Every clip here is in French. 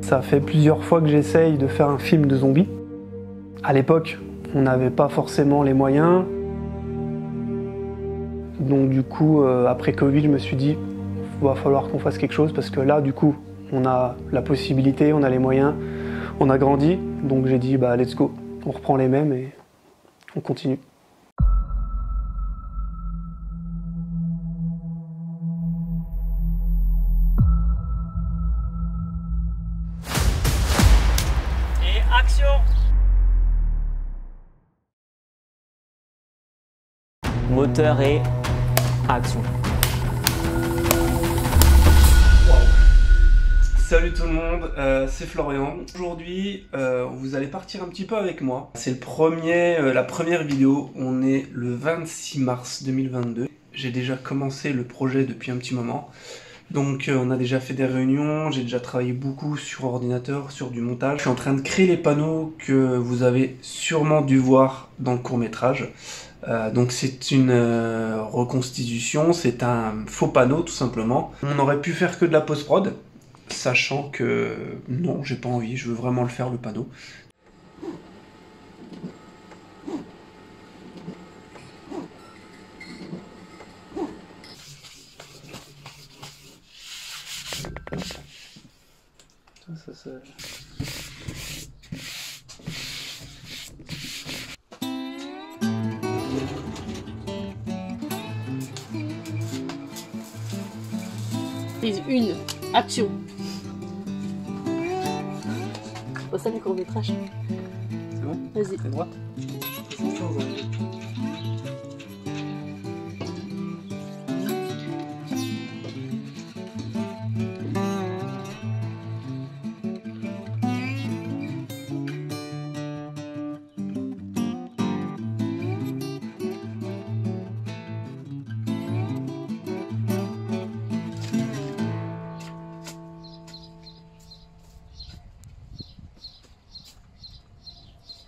Ça fait plusieurs fois que j'essaye de faire un film de zombies. À l'époque, on n'avait pas forcément les moyens. Donc du coup, après Covid, je me suis dit, il va falloir qu'on fasse quelque chose parce que là, du coup, on a la possibilité, on a les moyens, on a grandi. Donc j'ai dit, bah let's go, on reprend les mêmes et on continue. Et action! Moteur et action. Salut tout le monde, c'est Florian. Aujourd'hui, vous allez partir un petit peu avec moi. C'est la première vidéo, on est le 26 mars 2022. J'ai déjà commencé le projet depuis un petit moment. Donc on a déjà fait des réunions, j'ai déjà travaillé beaucoup sur ordinateur, sur du montage. Je suis en train de créer les panneaux que vous avez sûrement dû voir dans le court-métrage. Donc c'est une reconstitution, c'est un faux panneau tout simplement. On aurait pu faire que de la post-prod, sachant que non, j'ai pas envie, je veux vraiment le faire le panneau. Ça. Prise 1, action. Oh, ça, le court-métrage. C'est bon? Vas-y. À droite.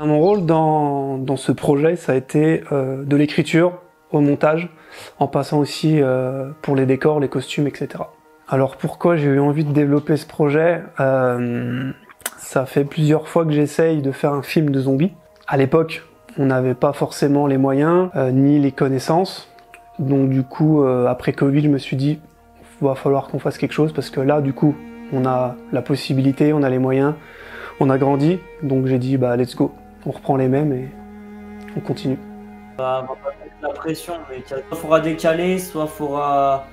Mon rôle dans ce projet, ça a été de l'écriture au montage, en passant aussi pour les décors, les costumes, etc. Alors pourquoi j'ai eu envie de développer ce projet? Ça fait plusieurs fois que j'essaye de faire un film de zombies. À l'époque, on n'avait pas forcément les moyens, ni les connaissances. Donc du coup, après Covid, je me suis dit, il va falloir qu'on fasse quelque chose parce que là, du coup, on a la possibilité, on a les moyens, on a grandi. Donc j'ai dit, bah let's go. On reprend les mêmes et on continue. On va pas mettre la pression, mais soit il faudra décaler, soit il faudra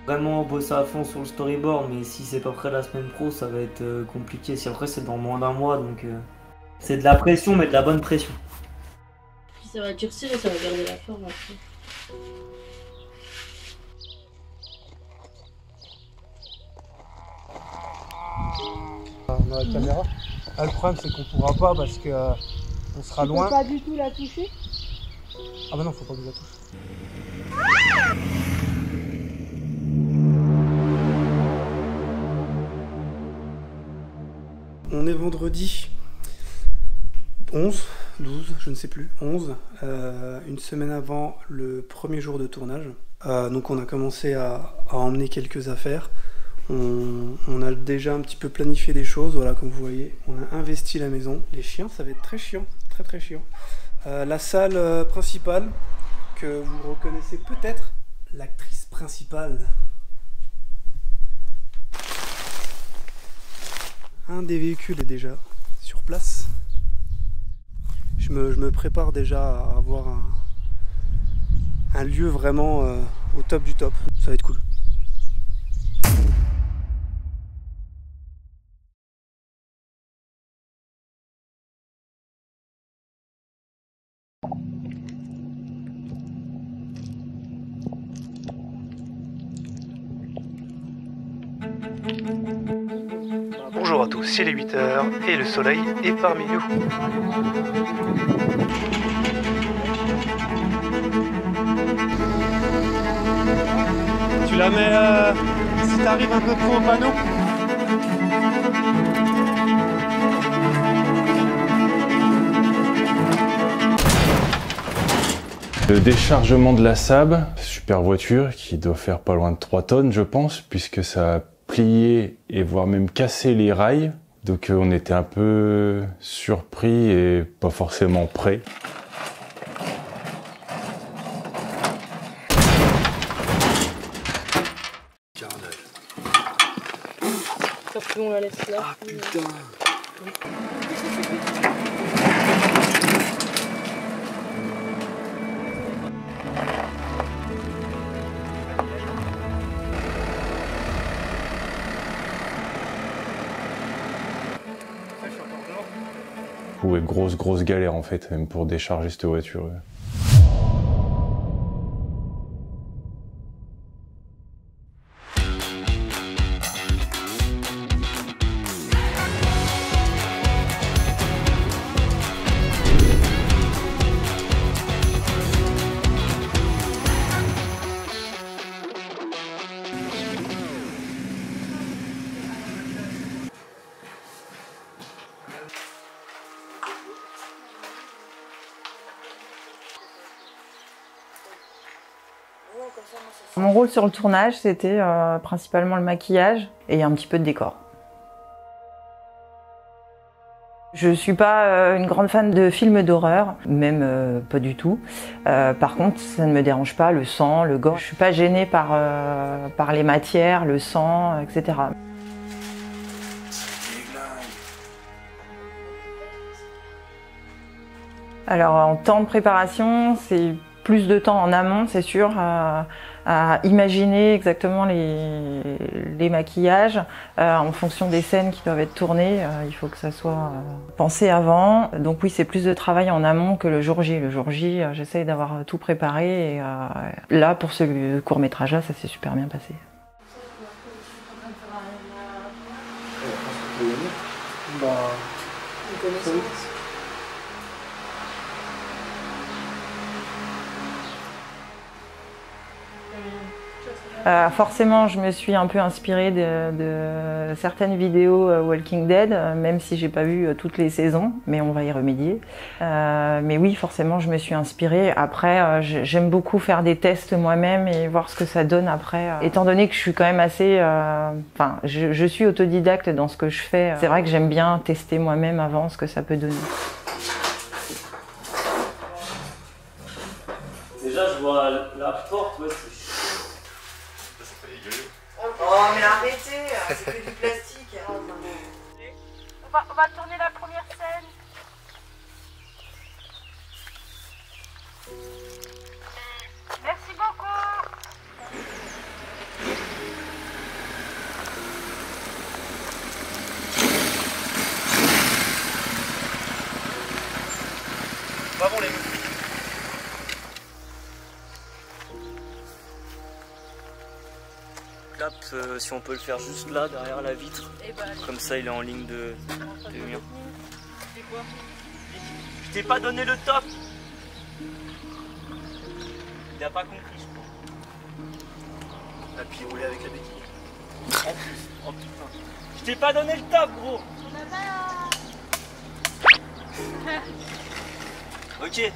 vraiment bosser à fond sur le storyboard. Mais si c'est pas prêt la semaine pro, ça va être compliqué. Si après c'est dans moins d'un mois, donc c'est de la pression, mais de la bonne pression. Puis ça va durcir et ça va garder la forme après. On a la caméra. Ah, le problème c'est qu'on pourra pas parce que on sera loin. Tu peux pas du tout la toucher? Ah bah non, faut pas que je la touche. On est vendredi 11, 12, je ne sais plus, 11, une semaine avant le premier jour de tournage. Donc on a commencé à emmener quelques affaires. On a déjà un petit peu planifié des choses, voilà, comme vous voyez, on a investi la maison. Les chiens, ça va être très chiant, très chiant. La salle principale, que vous reconnaissez peut-être, l'actrice principale. Un des véhicules est déjà sur place. Je me prépare déjà à avoir un lieu vraiment au top du top, ça va être cool. Bonjour à tous, il est 8 h et le soleil est parmi nous. Tu la mets si t'arrives un peu trop au panneau. Le déchargement de la Saab, super voiture qui doit faire pas loin de 3 tonnes je pense, puisque ça plier et voire même casser les rails. Donc on était un peu surpris et pas forcément prêts. On la laisse là. Ah putain. Ouais, grosse galère en fait, même pour décharger cette voiture. Mon rôle sur le tournage, c'était principalement le maquillage et un petit peu de décor. Je suis pas une grande fan de films d'horreur, même pas du tout. Par contre, ça ne me dérange pas, le sang, le gore. Je suis pas gênée par les matières, le sang, etc. Alors en temps de préparation, c'est plus de temps en amont, c'est sûr, à imaginer exactement les maquillages en fonction des scènes qui doivent être tournées. Il faut que ça soit pensé avant. Donc oui, c'est plus de travail en amont que le jour J. Le jour J, j'essaye d'avoir tout préparé. Et là, pour ce court-métrage-là, ça s'est super bien passé. Forcément, je me suis un peu inspirée de certaines vidéos Walking Dead, même si j'ai pas vu toutes les saisons, mais on va y remédier. Mais oui, forcément, je me suis inspirée. Après, j'aime beaucoup faire des tests moi-même et voir ce que ça donne après. Étant donné que je suis quand même assez... je suis autodidacte dans ce que je fais. C'est vrai que j'aime bien tester moi-même avant ce que ça peut donner. Déjà, je vois la porte, ouais, c'est... Oh mais arrêtez, c'est que du plastique. On va tourner la première scène. Merci beaucoup. Bravo les si on peut le faire juste là, derrière la vitre. Comme ça, il est en ligne de mur. Je t'ai pas donné le top. Il a pas compris, je crois. Et puis rouler avec la béquille. En plus, oh putain. Je t'ai pas donné le top, gros. Ok. Ok, vas-y,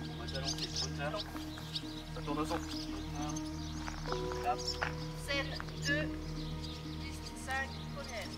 on va t'alancer. Ça tourne au son. Là. Scène 2, liste 5, première.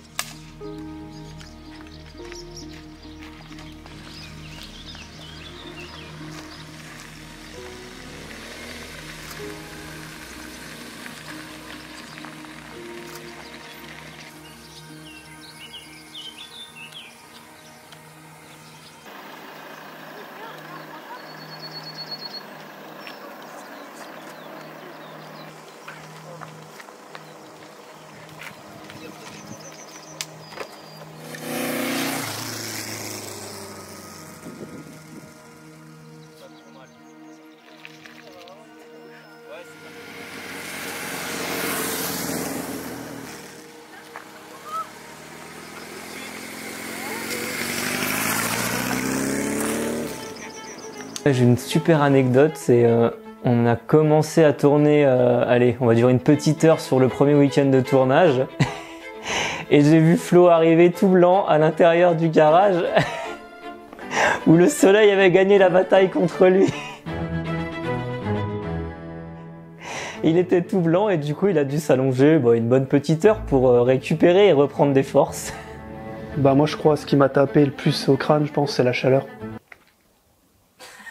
J'ai une super anecdote, c'est on a commencé à tourner, allez, on va dire une petite heure sur le premier week-end de tournage et j'ai vu Flo arriver tout blanc à l'intérieur du garage où le soleil avait gagné la bataille contre lui. Il était tout blanc et du coup il a dû s'allonger une bonne petite heure pour récupérer et reprendre des forces. Bah moi je crois ce qui m'a tapé le plus au crâne, je pense, c'est la chaleur.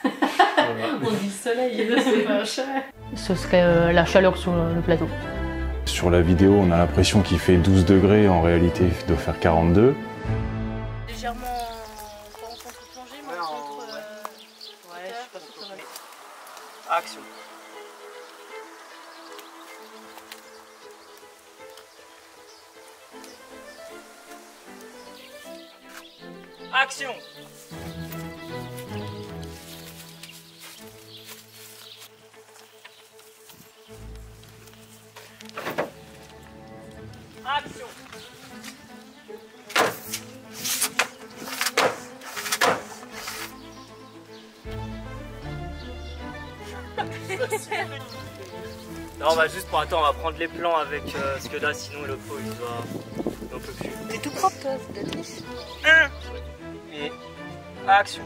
On dit le soleil, c'est pas cher. Ce serait la chaleur sur le plateau. Sur la vidéo, on a l'impression qu'il fait 12 degrés, en réalité il doit faire 42. Légèrement en contre-plongée, mais entre... Ouais, je suis pas sûre que ça va. Action. Action. Action. Non, on va juste pour attendre, on va prendre les plans avec parce que là sinon le pot il doit un peu plus. T'es tout propre toi, c'est de la triche. Et action.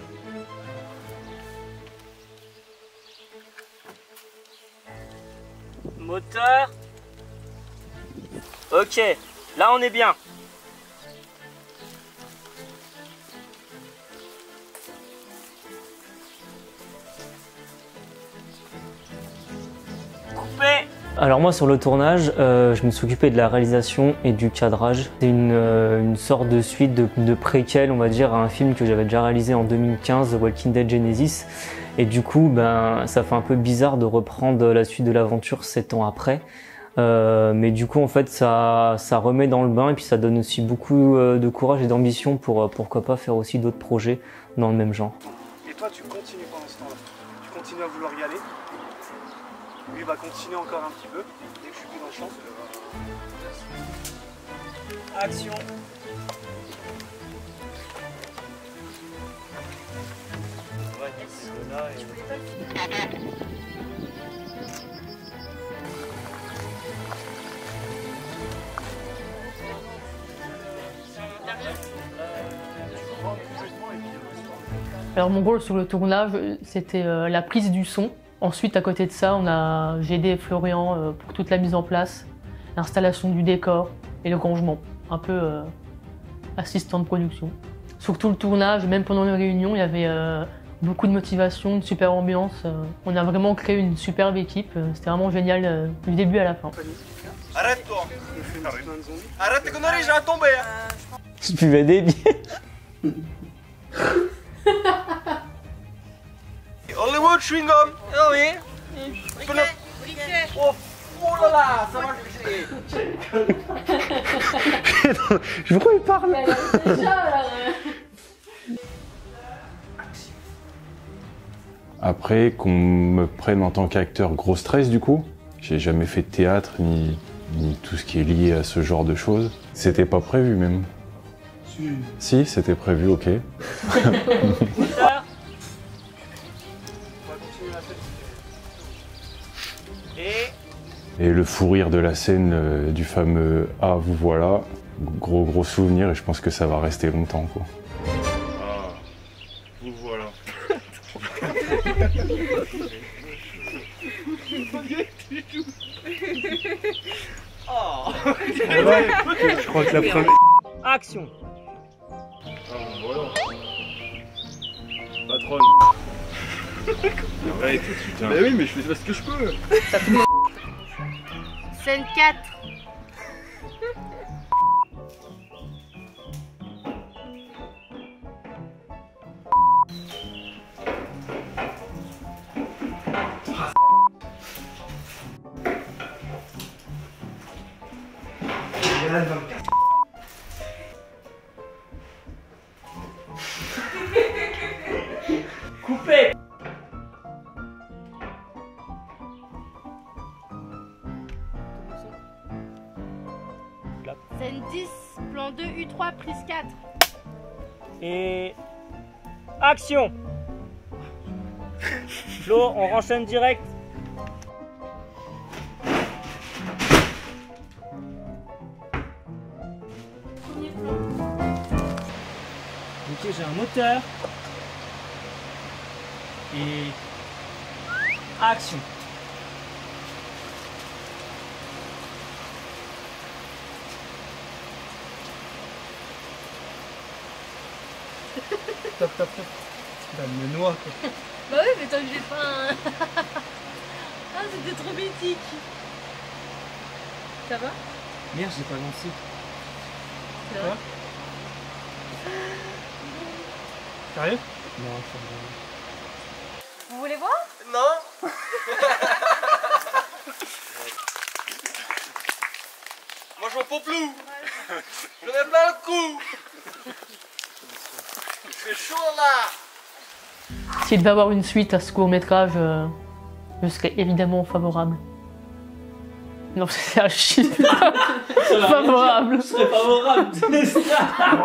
Moteur. Ok, là on est bien. Coupé. Alors moi sur le tournage, je me suis occupé de la réalisation et du cadrage. C'est une sorte de suite de préquel, on va dire, à un film que j'avais déjà réalisé en 2015, The Walking Dead Genesis. Et du coup, ça fait un peu bizarre de reprendre la suite de l'aventure 7 ans après. Mais du coup, en fait, ça remet dans le bain et puis ça donne aussi beaucoup de courage et d'ambition pour pourquoi pas faire aussi d'autres projets dans le même genre. Et toi tu continues pendant ce temps-là. Tu continues à vouloir y aller. Lui va continuer encore un petit peu. Dès que je suis plus dans le champ. Action. Alors mon rôle sur le tournage, c'était la prise du son. Ensuite, à côté de ça, j'ai aidé Florian pour toute la mise en place, l'installation du décor et le rangement. Un peu assistant de production. Sur tout le tournage, même pendant les réunions, il y avait beaucoup de motivation, une super ambiance. On a vraiment créé une superbe équipe. C'était vraiment génial du début à la fin. Arrête-toi. Arrête tes conneries, j'ai à tomber. Je buvais des bières. Hollywood chewing gum. Oh oui. Oh là là, ça va Je vois il parle. Après, qu'on me prenne en tant qu'acteur, gros stress du coup. J'ai jamais fait de théâtre ni tout ce qui est lié à ce genre de choses. C'était pas prévu même. Si, c'était prévu, ok. Et le fou rire de la scène du fameux « Ah, vous voilà », gros souvenir et je pense que ça va rester longtemps quoi. Ah, vous voilà. Oh. Je crois que la première... Action. Ah, voilà. Patronne. Arrête, putain. Mais oui, mais je fais ce que je peux. Scène 4. Coupé. Scène 10, plan 2, U3, prise 4. Et action. Flo, on renchaîne direct. Premier plan. Ok, j'ai un moteur. Et action. Top. Bah, me noie quoi. Bah oui, mais tant que j'ai pas un... Ah, c'était trop mythique. Ça va? Merde, j'ai pas lancé. Ça va? Sérieux? Non, ça va. Vous voulez voir? Non. Moi je m'en peux plus. Je mets plein le cou. C'est chaud là. S'il devait avoir une suite à ce court-métrage, je serais évidemment favorable. Non, c'est un chiffre. Favorable. Je serais favorable.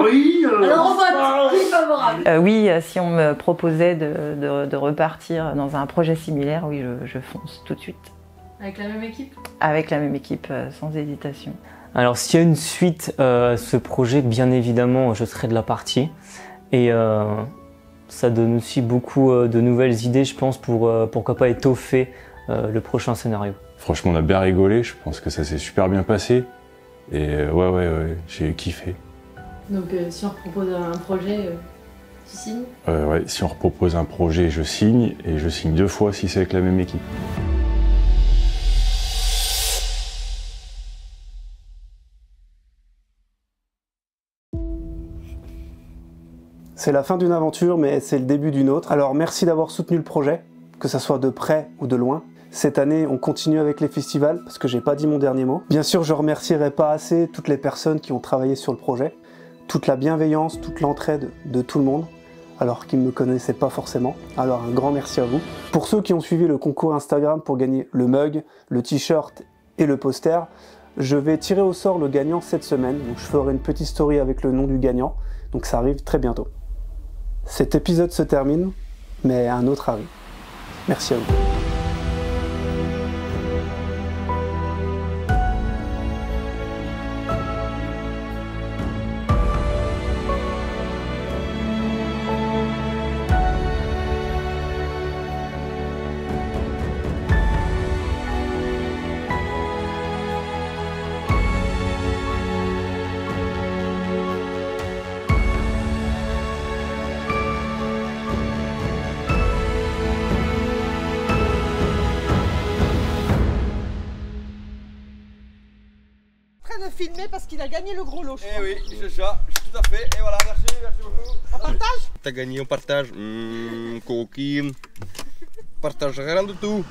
Oui. Alors on vote, oui, favorable. Oui, si on me proposait de repartir dans un projet similaire, oui, je fonce tout de suite. Avec la même équipe? Avec la même équipe, sans hésitation. Alors s'il y a une suite à ce projet, bien évidemment, je serai de la partie. Et ça donne aussi beaucoup de nouvelles idées, je pense, pour pourquoi pas étoffer le prochain scénario. Franchement, on a bien rigolé, je pense que ça s'est super bien passé. Et ouais, j'ai kiffé. Donc si on propose un projet, tu signes? Ouais, si on repropose un projet, je signe, et je signe 2 fois si c'est avec la même équipe. C'est la fin d'une aventure, mais c'est le début d'une autre. Alors merci d'avoir soutenu le projet, que ça soit de près ou de loin. Cette année, on continue avec les festivals, parce que j'ai pas dit mon dernier mot. Bien sûr, je remercierai pas assez toutes les personnes qui ont travaillé sur le projet, toute la bienveillance, toute l'entraide de tout le monde, alors qu'ils ne me connaissaient pas forcément. Alors un grand merci à vous. Pour ceux qui ont suivi le concours Instagram pour gagner le mug, le t-shirt et le poster, je vais tirer au sort le gagnant cette semaine. Donc je ferai une petite story avec le nom du gagnant, donc ça arrive très bientôt. Cet épisode se termine, mais un autre arrive. Merci à vous. De filmer parce qu'il a gagné le gros lot. Eh oui, c'est ça, tout à fait. Et voilà, merci beaucoup. On partage? T'as gagné, on partage. Coquine. Partage rien du tout.